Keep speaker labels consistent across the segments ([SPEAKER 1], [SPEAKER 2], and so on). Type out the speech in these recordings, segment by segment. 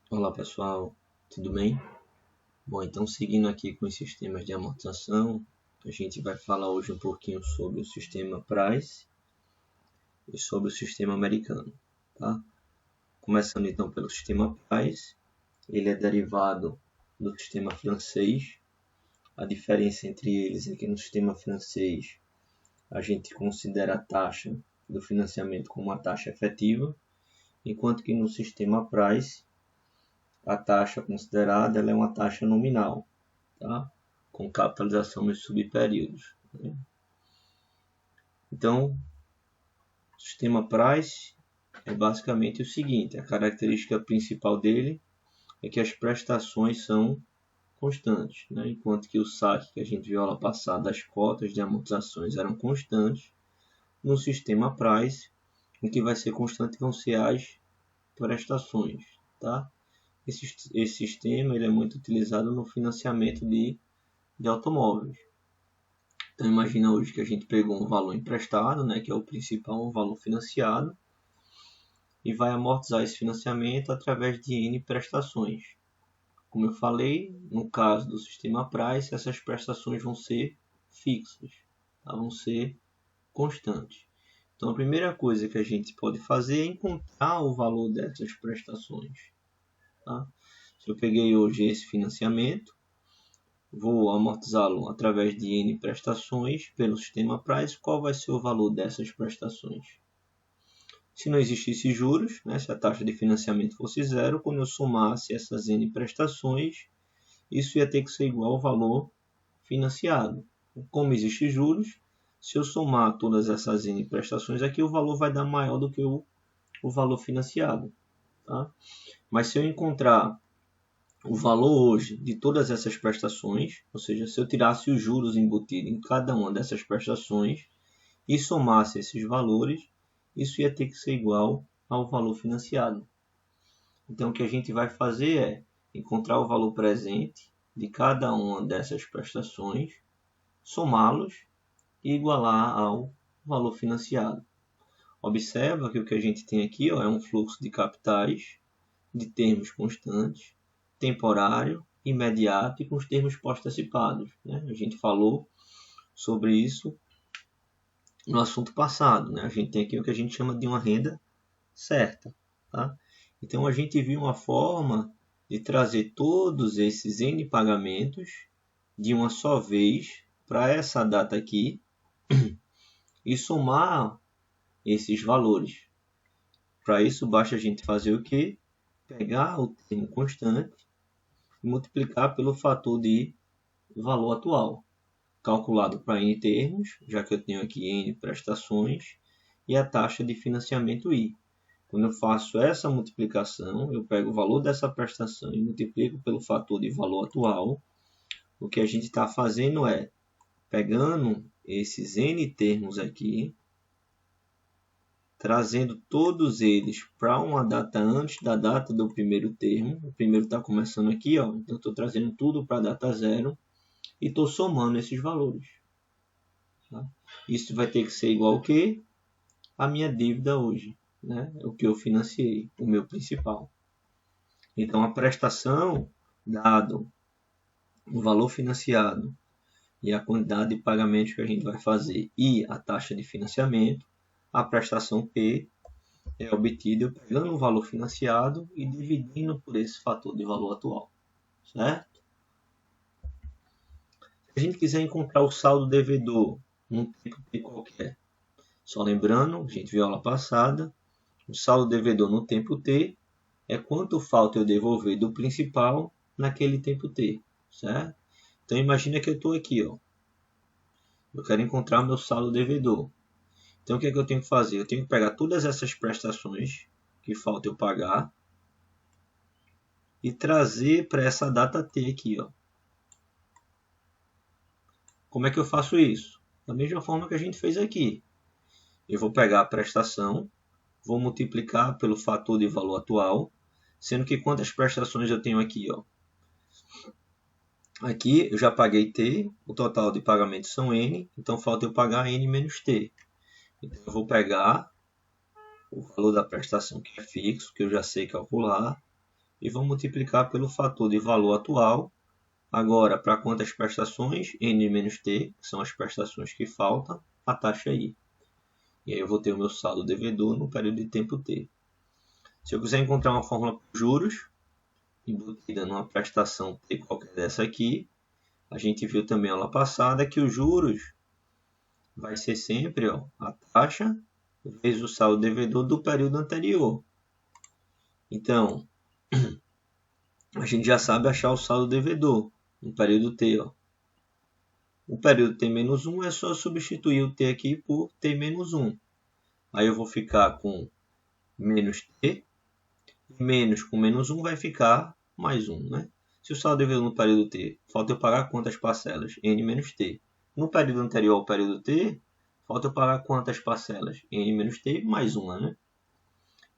[SPEAKER 1] Olá pessoal, tudo bem? Bom, então seguindo aqui com os sistemas de amortização, a gente vai falar hoje um pouquinho sobre o sistema Price e sobre o sistema americano, tá? Começando então pelo sistema Price, ele é derivado do sistema francês. A diferença entre eles é que no sistema francês a gente considera a taxa do financiamento como uma taxa efetiva, enquanto que no sistema Price a taxa considerada ela é uma taxa nominal, tá? Com capitalização nos subperíodos, né? Então, o sistema Price é basicamente o seguinte: a característica principal dele é que as prestações são constantes, né? Enquanto que o saque que a gente viu lá passar das cotas de amortizações eram constantes, no sistema Price o que vai ser constante vão ser as prestações, tá? Esse sistema ele é muito utilizado no financiamento de automóveis. Então imagina hoje que a gente pegou um valor emprestado, né, que é o principal, um valor financiado, e vai amortizar esse financiamento através de N prestações. Como eu falei, no caso do sistema Price, essas prestações vão ser fixas, tá? Vão ser constantes. Então a primeira coisa que a gente pode fazer é encontrar o valor dessas prestações, tá? Se eu peguei hoje esse financiamento, vou amortizá-lo através de N prestações pelo sistema Price. Qual vai ser o valor dessas prestações? Se não existisse juros, né, se a taxa de financiamento fosse zero, quando eu somasse essas N prestações, isso ia ter que ser igual ao valor financiado. Como existe juros, se eu somar todas essas N prestações aqui, o valor vai dar maior do que o valor financiado, tá? Mas se eu encontrar o valor hoje de todas essas prestações, ou seja, se eu tirasse os juros embutidos em cada uma dessas prestações e somasse esses valores, isso ia ter que ser igual ao valor financiado. Então o que a gente vai fazer é encontrar o valor presente de cada uma dessas prestações, somá-los e igualar ao valor financiado. Observa que o que a gente tem aqui é um fluxo de capitais de termos constantes, temporário, imediato e com os termos pós-antecipados, né? A gente falou sobre isso no assunto passado, né? A gente tem aqui o que a gente chama de uma renda certa, tá? Então a gente viu uma forma de trazer todos esses N pagamentos de uma só vez para essa data aqui e somar esses valores. Para isso basta a gente fazer o que? Pegar o termo constante e multiplicar pelo fator de valor atual, calculado para N termos, já que eu tenho aqui N prestações, e a taxa de financiamento I. Quando eu faço essa multiplicação, eu pego o valor dessa prestação e multiplico pelo fator de valor atual. O que a gente está fazendo é pegando esses N termos aqui, trazendo todos eles para uma data antes da data do primeiro termo. O primeiro está começando aqui, ó, então estou trazendo tudo para a data zero e estou somando esses valores. Tá? Isso vai ter que ser igual ao que? A minha dívida hoje, né? O que eu financiei, o meu principal. Então a prestação, dado o valor financiado e a quantidade de pagamentos que a gente vai fazer e a taxa de financiamento, a prestação P é obtida pegando o valor financiado e dividindo por esse fator de valor atual, certo? Se a gente quiser encontrar o saldo devedor num tempo T qualquer, só lembrando, a gente viu a aula passada, o saldo devedor no tempo T é quanto falta eu devolver do principal naquele tempo T, certo? Então imagina que eu estou aqui, ó. Eu quero encontrar o meu saldo devedor. Então o que é que eu tenho que fazer? Eu tenho que pegar todas essas prestações que falta eu pagar e trazer para essa data T aqui, ó. Como é que eu faço isso? Da mesma forma que a gente fez aqui. Eu vou pegar a prestação, vou multiplicar pelo fator de valor atual, sendo que quantas prestações eu tenho aqui, ó? Aqui eu já paguei T, o total de pagamentos são N, então falta eu pagar N menos T. Então eu vou pegar o valor da prestação que é fixo, que eu já sei calcular, e vou multiplicar pelo fator de valor atual. Agora, para quantas prestações? N menos T, que são as prestações que faltam, a taxa I. E aí eu vou ter o meu saldo devedor no período de tempo T. Se eu quiser encontrar uma fórmula para juros, embutida numa prestação T qualquer dessa aqui, a gente viu também aula passada que os juros vai ser sempre a taxa vezes o saldo devedor do período anterior. Então, a gente já sabe achar o saldo devedor no período T. O período T menos 1 é só substituir o T aqui por T menos 1. Aí eu vou ficar com menos T, e menos com menos 1 vai ficar mais 1, né? Se o saldo devedor no período T, falta eu pagar quantas parcelas? N menos T. No período anterior ao período T, falta eu pagar quantas parcelas? N menos T mais 1, né?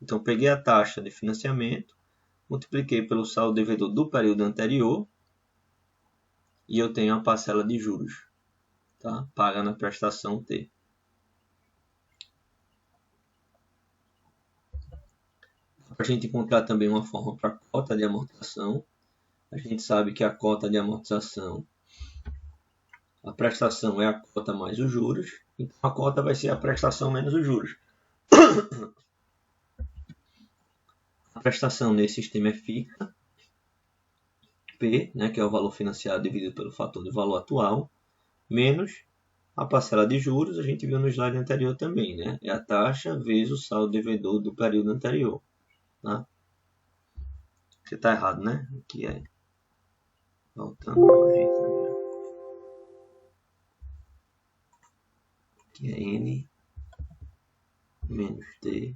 [SPEAKER 1] Então, peguei a taxa de financiamento, multipliquei pelo saldo devedor do período anterior e eu tenho a parcela de juros, tá? Paga na prestação T. Para a gente encontrar também uma forma para a cota de amortização. A gente sabe que a cota de amortização, a prestação é a cota mais os juros, então a cota vai ser a prestação menos os juros. A prestação nesse sistema é fixa, P, né, que é o valor financiado dividido pelo fator de valor atual, menos a parcela de juros, a gente viu no slide anterior também, né? É a taxa vezes o saldo devedor do período anterior. Tá? Você está errado, né? Aqui é. Voltando para a gente. Aqui é N menos T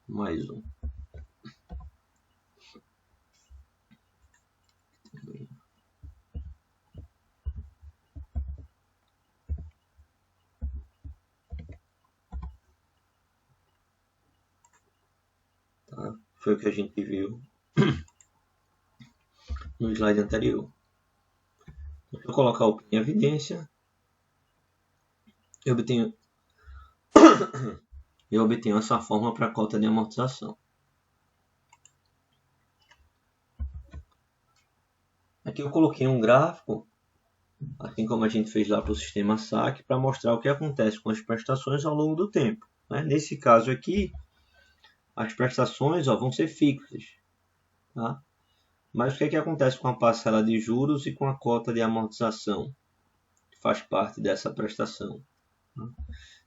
[SPEAKER 1] mais 1. Tá? Foi o que a gente viu no slide anterior. Se eu colocar o P em evidência, eu obtenho essa fórmula para a cota de amortização. Aqui eu coloquei um gráfico, assim como a gente fez lá para o sistema SAC, para mostrar o que acontece com as prestações ao longo do tempo. Né? Nesse caso aqui, as prestações vão ser fixas. Tá? Mas o que acontece com a parcela de juros e com a cota de amortização, que faz parte dessa prestação?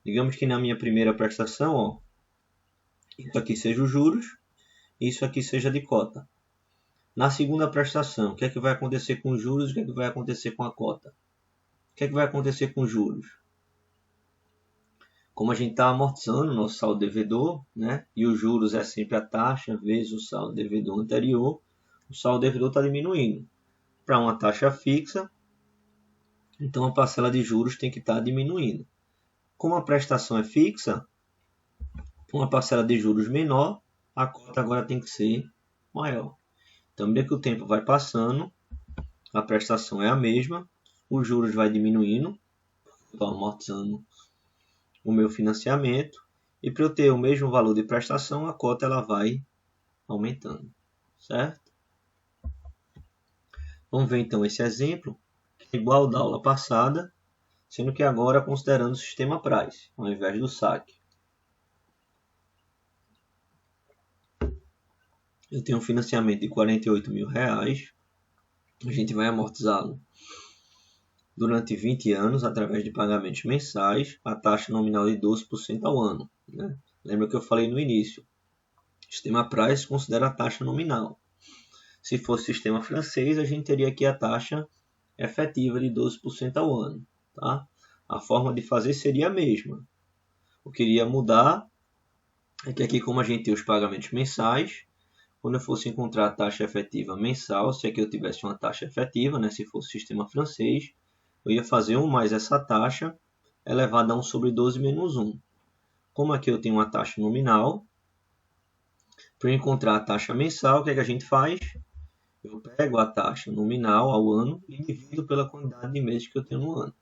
[SPEAKER 1] Digamos que na minha primeira prestação, isso aqui seja os juros, isso aqui seja de cota. Na segunda prestação, o que é que vai acontecer com os juros e o que é que vai acontecer com a cota? O que é que vai acontecer com os juros? Como a gente está amortizando o nosso saldo devedor, né, e os juros é sempre a taxa vezes o saldo devedor anterior, o saldo devedor está diminuindo. Para uma taxa fixa, então a parcela de juros tem que estar diminuindo. Como a prestação é fixa, uma parcela de juros menor, a cota agora tem que ser maior. Então, à medida que o tempo vai passando, a prestação é a mesma, os juros vai diminuindo, estou amortizando o meu financiamento, e para eu ter o mesmo valor de prestação, a cota ela vai aumentando, certo? Vamos ver então esse exemplo, que é igual ao da aula passada, sendo que agora considerando o sistema price, ao invés do saque. Eu tenho um financiamento de R$48 mil, a gente vai amortizá-lo durante 20 anos através de pagamentos mensais, a taxa nominal de 12% ao ano. Né? Lembra que eu falei no início, o sistema price considera a taxa nominal. Se fosse sistema francês, a gente teria aqui a taxa efetiva de 12% ao ano. Tá? A forma de fazer seria a mesma. O que iria mudar é que aqui, como a gente tem os pagamentos mensais, quando eu fosse encontrar a taxa efetiva mensal, se aqui eu tivesse uma taxa efetiva, né, se fosse sistema francês, eu ia fazer 1 mais essa taxa elevada a 1 sobre 12 menos 1. Como aqui eu tenho uma taxa nominal, para eu encontrar a taxa mensal, o que é que a gente faz? Eu pego a taxa nominal ao ano e divido pela quantidade de meses que eu tenho no ano.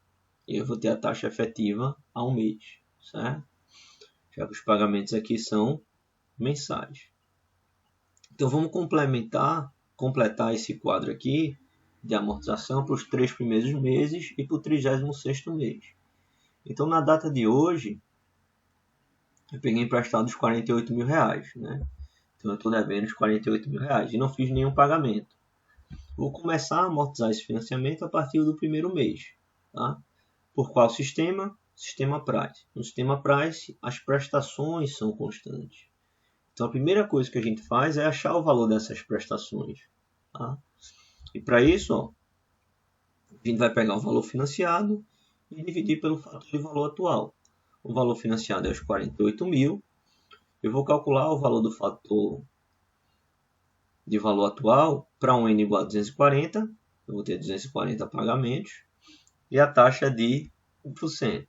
[SPEAKER 1] E eu vou ter a taxa efetiva ao mês, certo? Já que os pagamentos aqui são mensais. Então vamos completar esse quadro aqui de amortização para os 3 primeiros meses e para o 36º mês. Então na data de hoje, eu peguei emprestado os R$48 mil, né? Então eu estou devendo os R$48 mil e não fiz nenhum pagamento. Vou começar a amortizar esse financiamento a partir do primeiro mês. Tá? Por qual sistema? Sistema Price. No sistema Price, as prestações são constantes. Então a primeira coisa que a gente faz é achar o valor dessas prestações. Tá? E para isso, ó, a gente vai pegar o valor financiado e dividir pelo fator de valor atual. O valor financiado é os 48 mil. Eu vou calcular o valor do fator de valor atual para um N igual a 240. Eu vou ter 240 pagamentos. E a taxa de 1%.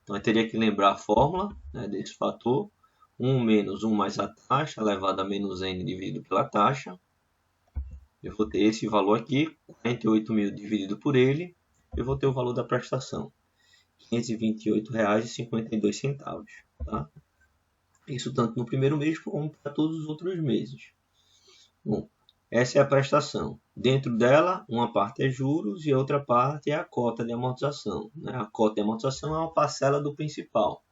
[SPEAKER 1] Então eu teria que lembrar a fórmula, né, desse fator. 1 menos 1 mais a taxa elevado a menos N dividido pela taxa. Eu vou ter esse valor aqui, 48 mil dividido por ele. Eu vou ter o valor da prestação, R$ 528,52. Tá? Isso tanto no primeiro mês como para todos os outros meses. Bom, essa é a prestação. Dentro dela, uma parte é juros e a outra parte é a cota de amortização. Né? A cota de amortização é uma parcela do principal.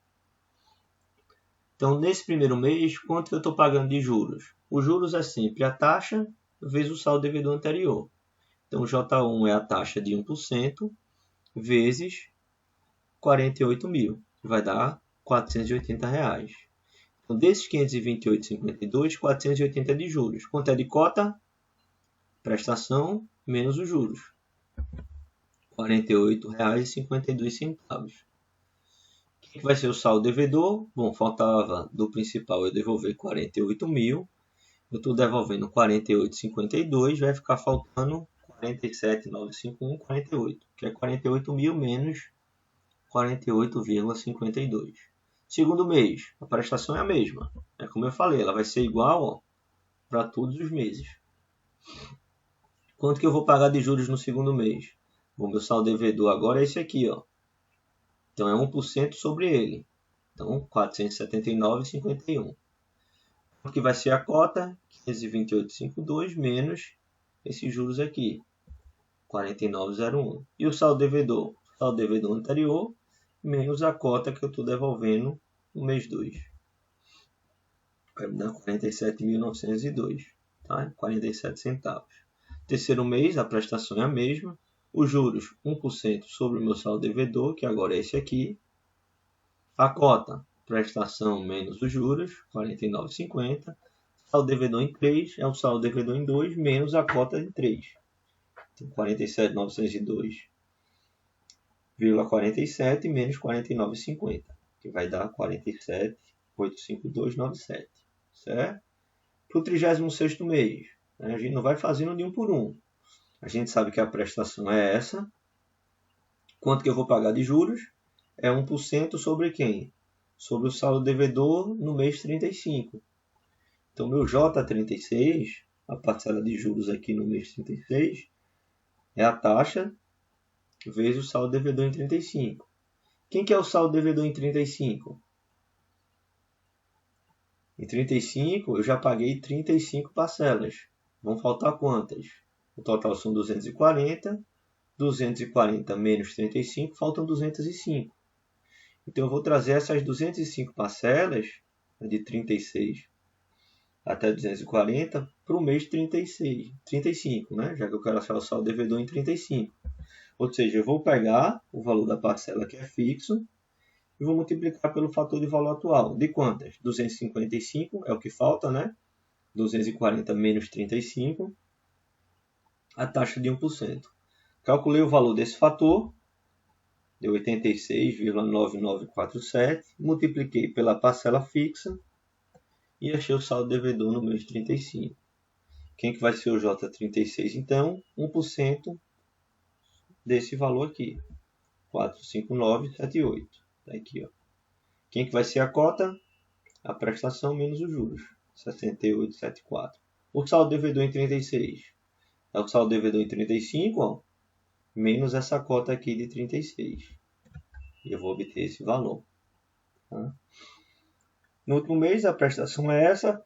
[SPEAKER 1] Então, nesse primeiro mês, quanto que eu estou pagando de juros? Os juros é sempre a taxa vezes o saldo devedor anterior. Então, J1 é a taxa de 1% vezes 48 mil, que vai dar R$ 480. Então, desses 528,52, 480 é de juros. Quanto é de cota? Prestação menos os juros. R$ 48,52. O que vai ser o saldo devedor? Bom, faltava do principal eu devolver 48 mil. Eu estou devolvendo 48,52, vai ficar faltando 47,951, 48, que é 48 mil menos 48,52. Segundo mês, a prestação é a mesma. É como eu falei, ela vai ser igual para todos os meses. Quanto que eu vou pagar de juros no segundo mês? Bom, meu saldo devedor agora é esse aqui, ó. Então é 1% sobre ele. Então 479,51. O que vai ser a cota? 528,52 menos esses juros aqui, 49,01. E o saldo devedor? O saldo devedor anterior menos a cota que eu estou devolvendo no mês 2. Vai me dar 47.902, tá? 47 centavos. Terceiro mês, a prestação é a mesma. Os juros, 1% sobre o meu saldo devedor, que agora é esse aqui. A cota, prestação menos os juros, 49,50. Saldo devedor em 3 é o saldo devedor em 2 menos a cota de 3. Então, 47.902,47 menos 49,50, que vai dar 47.852,97. Certo? Para o 36º mês, né, a gente não vai fazendo de um por um. A gente sabe que a prestação é essa. Quanto que eu vou pagar de juros? É 1% sobre quem? Sobre o saldo devedor no mês 35. Então, meu J36, a parcela de juros aqui no mês 36, é a taxa vezes o saldo devedor em 35. Quem que é o saldo devedor em 35? Em 35, eu já paguei 35 parcelas. Vão faltar quantas? O total são 240. 240 menos 35, faltam 205. Então, eu vou trazer essas 205 parcelas, de 36 até 240, para o mês 35, né? Já que eu quero achar o saldo devedor em 35. Ou seja, eu vou pegar o valor da parcela que é fixo e vou multiplicar pelo fator de valor atual. De quantas? 255 é o que falta, né? 240 menos 35, a taxa de 1%. Calculei o valor desse fator, deu 86,9947, multipliquei pela parcela fixa e achei o saldo devedor no mês 35. Quem que vai ser o J36? Então, 1% desse valor aqui, 459,78. Tá aqui, ó. Quem que vai ser a cota? A prestação menos os juros, 68,74. O saldo devedor em 36 é o saldo devedor em 35, ó, menos essa cota aqui de 36. E eu vou obter esse valor. Tá? No último mês, a prestação é essa.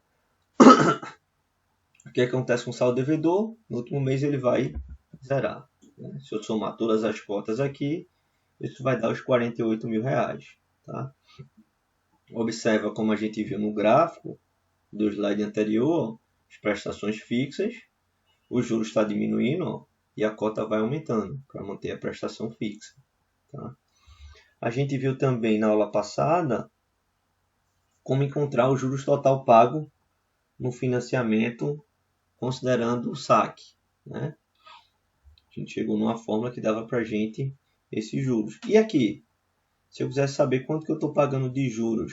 [SPEAKER 1] que acontece com o saldo devedor? No último mês ele vai zerar. Né? Se eu somar todas as cotas aqui, isso vai dar os R$48.000. Tá? Observa como a gente viu no gráfico do slide anterior, as prestações fixas, o juros está diminuindo, ó, e a cota vai aumentando para manter a prestação fixa. Tá? A gente viu também na aula passada como encontrar o juros total pago no financiamento considerando o saque. Né? A gente chegou numa fórmula que dava para a gente esses juros. E aqui, se eu quiser saber quanto que eu estou pagando de juros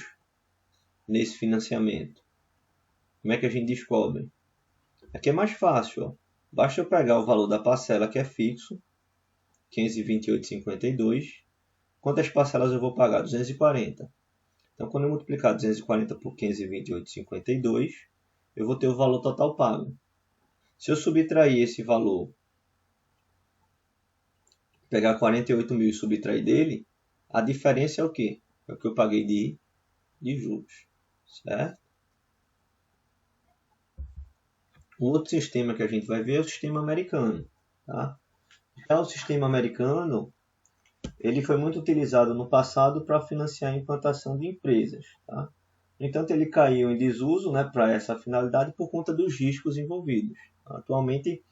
[SPEAKER 1] nesse financiamento, como é que a gente descobre? Aqui é mais fácil. Ó. Basta eu pegar o valor da parcela que é fixo, 528,52. Quantas parcelas eu vou pagar? 240. Então, quando eu multiplicar 240 por 528,52, eu vou ter o valor total pago. Se eu subtrair esse valor, pegar 48.000 e subtrair dele, a diferença é o quê? É o que eu paguei de juros. Certo? O outro sistema que a gente vai ver é o sistema americano. Tá? Já o sistema americano, ele foi muito utilizado no passado para financiar a implantação de empresas. Tá? No entanto, ele caiu em desuso, né, para essa finalidade por conta dos riscos envolvidos. Atualmente,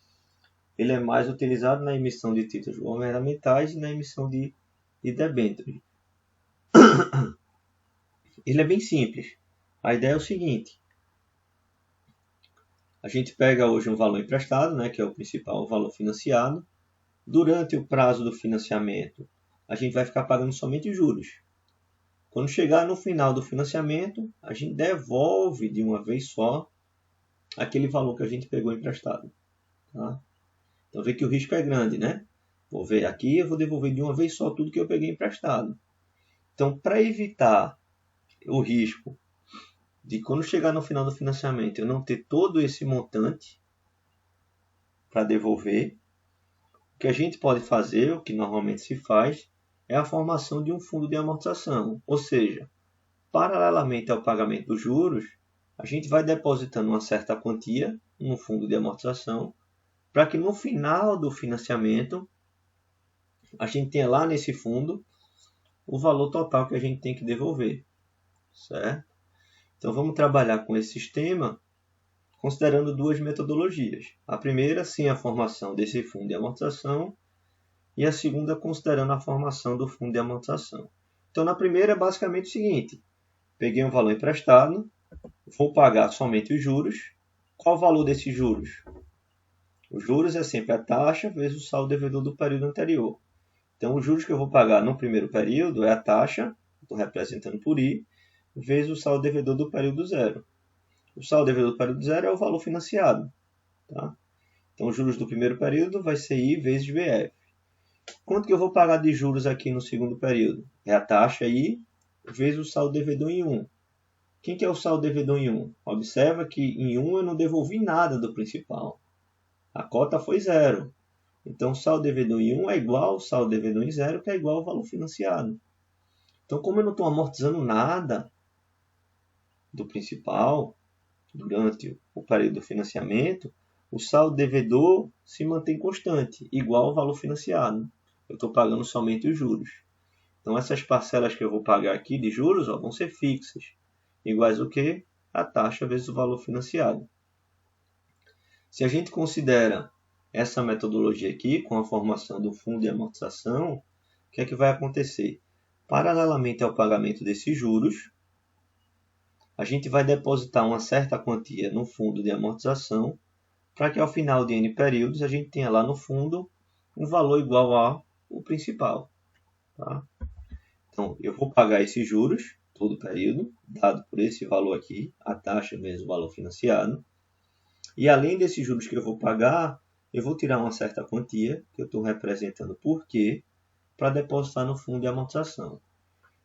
[SPEAKER 1] ele é mais utilizado na emissão de títulos governamentais e na emissão de debêntures. Ele é bem simples. A ideia é o seguinte. A gente pega hoje um valor emprestado, né, que é o principal valor financiado. Durante o prazo do financiamento, a gente vai ficar pagando somente juros. Quando chegar no final do financiamento, a gente devolve de uma vez só aquele valor que a gente pegou emprestado. Tá? Então, vê que o risco é grande, né? Vou ver aqui, eu vou devolver de uma vez só tudo que eu peguei emprestado. Então, para evitar o risco de quando chegar no final do financiamento eu não ter todo esse montante para devolver, o que a gente pode fazer, o que normalmente se faz, é a formação de um fundo de amortização. Ou seja, paralelamente ao pagamento dos juros, a gente vai depositando uma certa quantia no fundo de amortização para que no final do financiamento a gente tenha lá nesse fundo o valor total que a gente tem que devolver. Certo? Então vamos trabalhar com esse sistema considerando duas metodologias. A primeira, sim, a formação desse fundo de amortização e a segunda, considerando a formação do fundo de amortização. Então, na primeira, é basicamente o seguinte. Peguei um valor emprestado, vou pagar somente os juros. Qual o valor desses juros? Os juros é sempre a taxa vezes o saldo devedor do período anterior. Então, os juros que eu vou pagar no primeiro período é a taxa, estou representando por I, vezes o saldo devedor do período zero. O saldo devedor do período zero é o valor financiado. Tá? Então, os juros do primeiro período vai ser I vezes BF. Quanto que eu vou pagar de juros aqui no segundo período? É a taxa I vezes o saldo devedor em 1. Quem que é o saldo devedor em 1? Observa que em 1 eu não devolvi nada do principal. A cota foi zero. Então, o saldo devedor em 1 é igual ao saldo devedor em 0, que é igual ao valor financiado. Então, como eu não estou amortizando nada do principal durante o período do financiamento, o saldo devedor se mantém constante, igual ao valor financiado. Eu estou pagando somente os juros. Então, essas parcelas que eu vou pagar aqui de juros vão ser fixas, iguais ao que? A taxa vezes o valor financiado. Se a gente considera essa metodologia aqui, com a formação do fundo de amortização, o que é que vai acontecer? Paralelamente ao pagamento desses juros, a gente vai depositar uma certa quantia no fundo de amortização, para que ao final de N períodos a gente tenha lá no fundo um valor igual ao principal. Tá? Então, eu vou pagar esses juros todo o período, dado por esse valor aqui, a taxa vezes o valor financiado. E além desses juros que eu vou pagar, eu vou tirar uma certa quantia, que eu estou representando por quê, para depositar no fundo de amortização.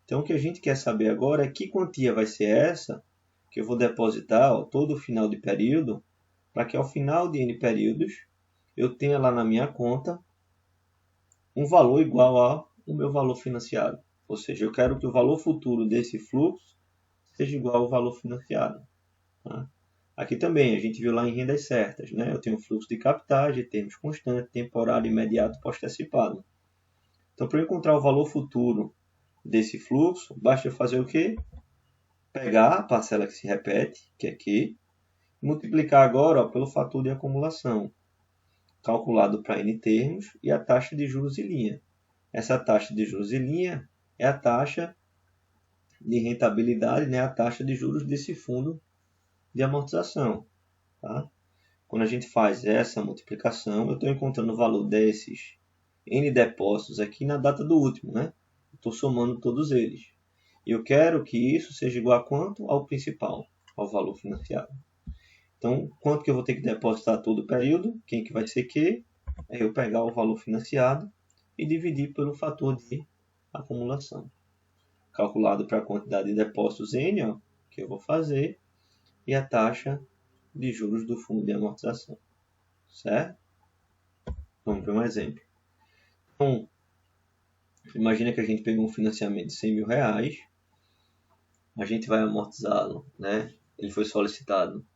[SPEAKER 1] Então, o que a gente quer saber agora é que quantia vai ser essa que eu vou depositar todo o final de período, para que ao final de N períodos eu tenha lá na minha conta um valor igual ao meu valor financiado. Ou seja, eu quero que o valor futuro desse fluxo seja igual ao valor financiado. Tá? Aqui também, a gente viu lá em rendas certas, né? Eu tenho fluxo de capitais, de termos constante, temporário, imediato, pós-antecipado. Então, para eu encontrar o valor futuro desse fluxo, basta eu fazer o quê? Pegar a parcela que se repete, que é Q, multiplicar agora pelo fator de acumulação, calculado para N termos, e a taxa de juros em linha. Essa taxa de juros em linha é a taxa de rentabilidade, né? A taxa de juros desse fundo de amortização. Tá? Quando a gente faz essa multiplicação, eu estou encontrando o valor desses N depósitos aqui na data do último, né? Estou somando todos eles. E eu quero que isso seja igual a quanto? Ao principal, ao valor financiado. Então, quanto que eu vou ter que depositar todo o período? Quem que vai ser Q? É eu pegar o valor financiado e dividir pelo fator de acumulação. Calculado para a quantidade de depósitos N, ó, que eu vou fazer, e a taxa de juros do fundo de amortização. Certo? Vamos ver um exemplo. Então, imagina que a gente pegou um financiamento de 100 mil reais, a gente vai amortizá-lo, né? Ele foi solicitado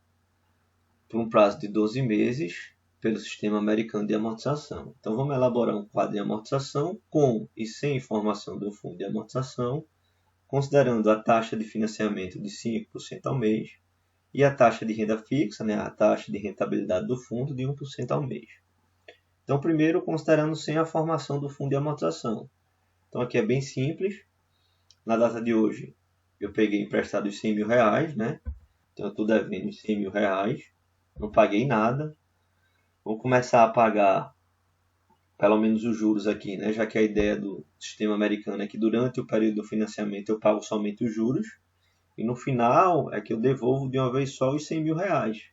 [SPEAKER 1] por um prazo de 12 meses pelo sistema americano de amortização. Então, vamos elaborar um quadro de amortização com e sem informação do fundo de amortização, considerando a taxa de financiamento de 5% ao mês e a taxa de renda fixa, né, a taxa de rentabilidade do fundo de 1% ao mês. Então, primeiro, considerando sem a formação do fundo de amortização. Então, aqui é bem simples. Na data de hoje, eu peguei emprestado os 100 mil reais, né? Então, eu estou devendo os 100 mil reais. Não paguei nada. Vou começar a pagar pelo menos os juros aqui, né? Já que a ideia do sistema americano é que durante o período do financiamento eu pago somente os juros. E no final é que eu devolvo de uma vez só os 100 mil reais.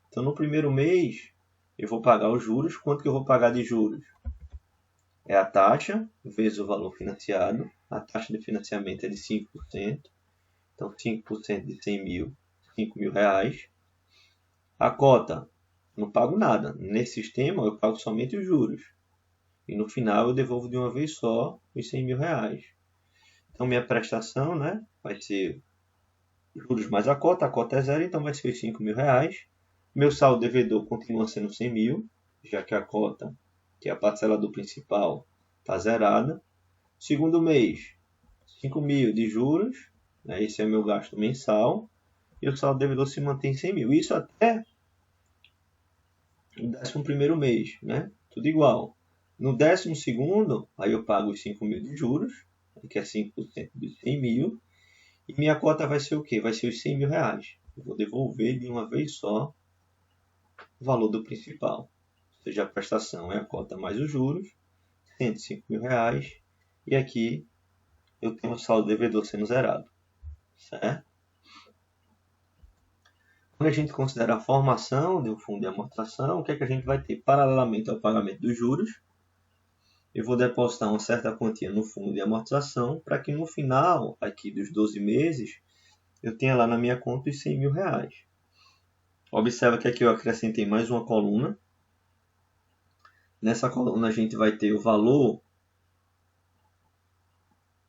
[SPEAKER 1] Então, no primeiro mês, eu vou pagar os juros. Quanto que eu vou pagar de juros? É a taxa vezes o valor financiado. A taxa de financiamento é de 5%. Então, 5% de 100 mil, 5 mil reais. A cota, não pago nada. Nesse sistema, eu pago somente os juros. E no final, eu devolvo de uma vez só os 100 mil reais. Então, minha prestação, né, vai ser juros mais a cota é zero, então vai ser os 5 mil reais. Meu saldo devedor continua sendo 100 mil, já que a cota, que é a parcela do principal, está zerada. Segundo mês, 5 mil de juros, né, esse é o meu gasto mensal, e o saldo devedor se mantém em 100 mil. Isso até o 11º mês, né? Tudo igual. No 12º, aí eu pago os 5 mil de juros, que é 5% de 100 mil, e minha cota vai ser o quê? Vai ser os 100 mil reais. Eu vou devolver de uma vez só o valor do principal. Ou seja, a prestação é a cota mais os juros, 105 mil reais, e aqui eu tenho o saldo devedor sendo zerado. Certo? Quando a gente considera a formação de um fundo de amortização, o que é que a gente vai ter? Paralelamente ao pagamento dos juros, eu vou depositar uma certa quantia no fundo de amortização para que no final aqui dos 12 meses eu tenha lá na minha conta os 100 mil reais. Observa que aqui eu acrescentei mais uma coluna. Nessa coluna a gente vai ter o valor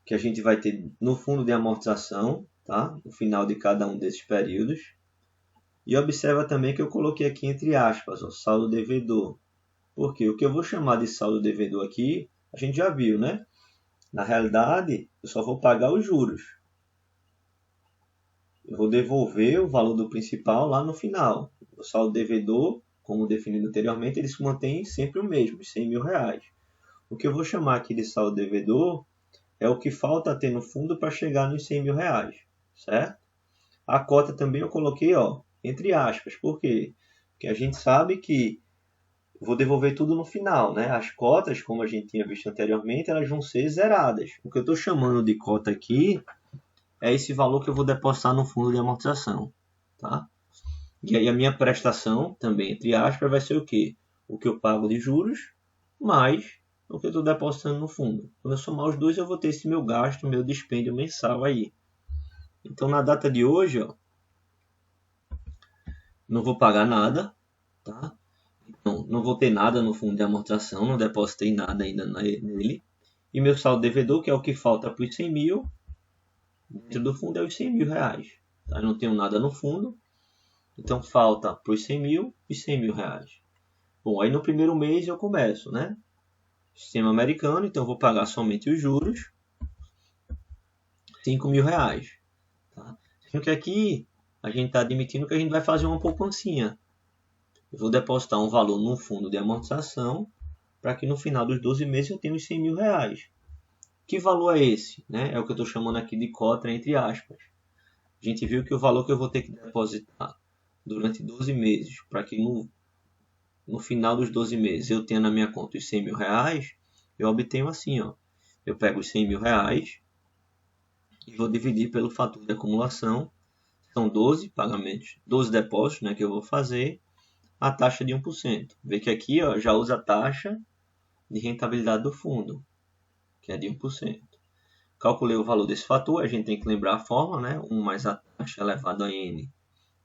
[SPEAKER 1] que a gente vai ter no fundo de amortização, tá? No final de cada um desses períodos. E observa também que eu coloquei aqui entre aspas, ó, saldo devedor. Porque o que eu vou chamar de saldo devedor aqui, a gente já viu, né? Na realidade, eu só vou pagar os juros. Eu vou devolver o valor do principal lá no final. O saldo devedor, como definido anteriormente, ele se mantém sempre o mesmo, 100 mil reais. O que eu vou chamar aqui de saldo devedor é o que falta ter no fundo para chegar nos 100 mil reais, certo? A cota também eu coloquei, ó, entre aspas. Por quê? Porque a gente sabe que eu vou devolver tudo no final, né? As cotas, como a gente tinha visto anteriormente, elas vão ser zeradas. O que eu estou chamando de cota aqui é esse valor que eu vou depositar no fundo de amortização, tá? E aí a minha prestação, também entre aspas, vai ser o quê? O que eu pago de juros, mais o que eu estou depositando no fundo. Quando eu somar os dois, eu vou ter esse meu gasto, meu dispêndio mensal aí. Então, na data de hoje, ó, não vou pagar nada, tá? Então, não vou ter nada no fundo de amortização, não depositei nada ainda nele. E meu saldo devedor, que é o que falta para os 100 mil, dentro do fundo é os 100 mil reais. Tá? Eu não tenho nada no fundo. Então falta para os 100 mil e 100 mil reais. Bom, aí no primeiro mês eu começo, né? Sistema americano, então eu vou pagar somente os juros, 5 mil reais. Tá? Sendo que aqui a gente está admitindo que a gente vai fazer uma poupancinha. Eu vou depositar um valor no fundo de amortização para que no final dos 12 meses eu tenha os 100 mil reais. Que valor é esse? Né? É o que eu estou chamando aqui de cota entre aspas. A gente viu que o valor que eu vou ter que depositar durante 12 meses para que no final dos 12 meses eu tenha na minha conta os 100 mil reais, eu obtenho assim, ó. Eu pego os 100 mil reais e vou dividir pelo fator de acumulação. São 12 pagamentos, 12 depósitos, né, que eu vou fazer, a taxa de 1%. Vê que aqui, ó, já usa a taxa de rentabilidade do fundo, que é de 1%. Calculei o valor desse fator, a gente tem que lembrar a fórmula, né? 1 mais a taxa elevado a n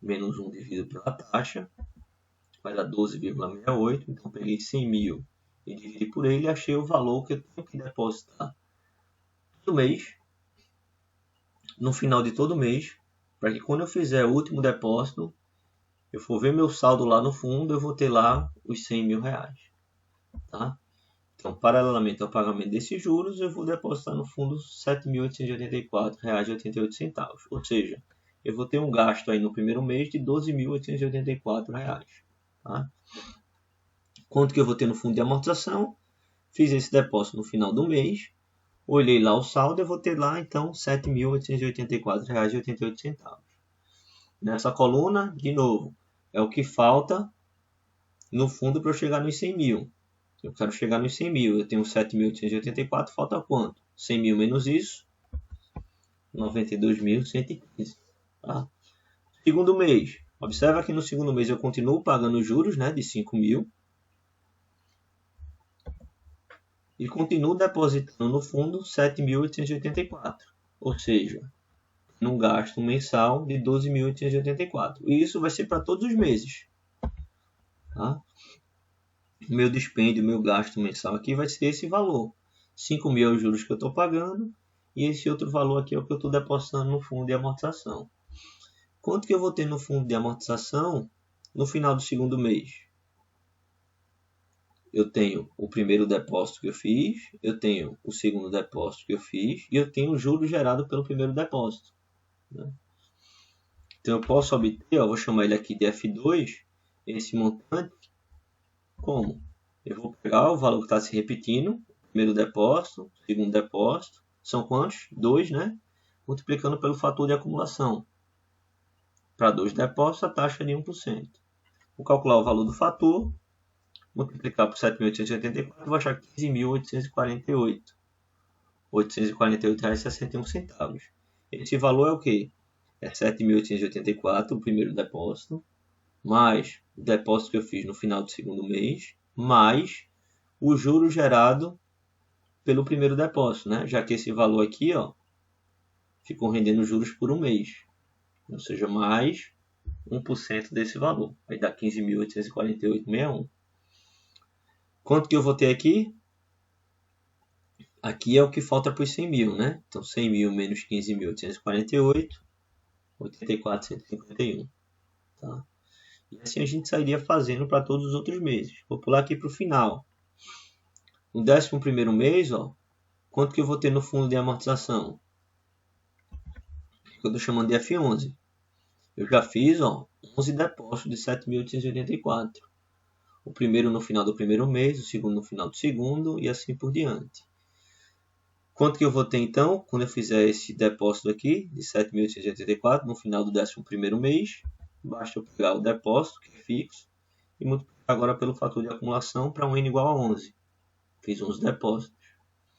[SPEAKER 1] menos 1 dividido pela taxa, vai dar 12,68. Então, peguei 100 mil e dividi por ele e achei o valor que eu tenho que depositar todo mês, no final de todo mês, para que quando eu fizer o último depósito, eu for ver meu saldo lá no fundo, eu vou ter lá os 100 mil reais. Tá? Então, paralelamente ao pagamento desses juros, eu vou depositar no fundo R$ 7.884,88. Ou seja, eu vou ter um gasto aí no primeiro mês de R$ 12.884. Tá? Quanto que eu vou ter no fundo de amortização? Fiz esse depósito no final do mês, olhei lá o saldo, eu vou ter lá então R$ 7.884,88. Nessa coluna, de novo, é o que falta no fundo para eu chegar nos 100 mil. Eu quero chegar nos 100 mil. Eu tenho 7.884, falta quanto? 100 mil menos isso, 92.115. Tá? Segundo mês. Observa que no segundo mês eu continuo pagando juros, né, de 5 mil. E continuo depositando no fundo 7.884. Ou seja, num gasto mensal de 12.884. E isso vai ser para todos os meses. Tá? Meu dispêndio, meu gasto mensal aqui vai ser esse valor. 5 mil é os juros que eu estou pagando e esse outro valor aqui é o que eu estou depositando no fundo de amortização. Quanto que eu vou ter no fundo de amortização no final do segundo mês? Eu tenho o primeiro depósito que eu fiz, eu tenho o segundo depósito que eu fiz e eu tenho o juro gerado pelo primeiro depósito. Né? Então eu posso obter, vou chamar ele aqui de F2, esse montante. Como? Eu vou pegar o valor que está se repetindo, primeiro depósito, segundo depósito, são quantos? 2, né? Multiplicando pelo fator de acumulação. Para 2 depósitos, a taxa é de 1%. Vou calcular o valor do fator, multiplicar por 7.884, vou achar 15.848. R$ 848,61. Esse valor é o quê? É 7.884, o primeiro depósito, mais o depósito que eu fiz no final do segundo mês, mais o juro gerado pelo primeiro depósito, né? Já que esse valor aqui, ó, ficou rendendo juros por um mês. Ou seja, mais 1% desse valor. Vai dar 15.848,61. Quanto que eu vou ter aqui? Aqui é o que falta para os 100 mil, né? Então, 100 mil menos 15.848, 84.151. Tá? E assim a gente sairia fazendo para todos os outros meses. Vou pular aqui para o final. No 11º mês, ó, quanto que eu vou ter no fundo de amortização? Que eu estou chamando de F11. Eu já fiz 11 depósitos de 7.884. O primeiro no final do primeiro mês, o segundo no final do segundo e assim por diante. Quanto que eu vou ter então, quando eu fizer esse depósito aqui de 7.884 no final do 11º mês? Basta eu pegar o depósito, que é fixo, e multiplicar agora pelo fator de acumulação para um n igual a 11. Fiz 11 depósitos.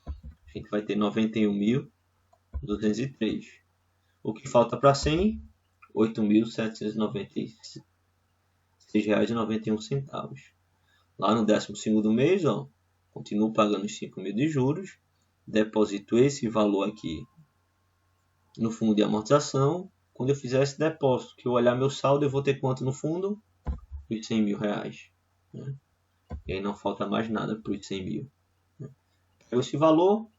[SPEAKER 1] A gente vai ter 91.203. O que falta para 100? R$ 8.796,91. Lá no 12º mês, continuo pagando os 5 mil de juros, deposito esse valor aqui no fundo de amortização. Quando eu fizer esse depósito, que eu olhar meu saldo, eu vou ter quanto no fundo? Os 100 mil reais. Né? E aí não falta mais nada para os 100 mil. Né? Pego esse valor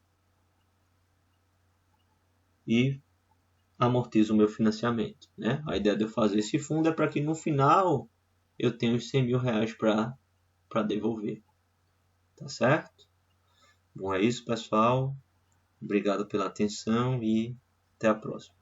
[SPEAKER 1] e amortizo o meu financiamento, né? A ideia de eu fazer esse fundo é para que no final eu tenha os 100 mil reais para devolver, tá certo? Bom, é isso, pessoal. Obrigado pela atenção e até a próxima.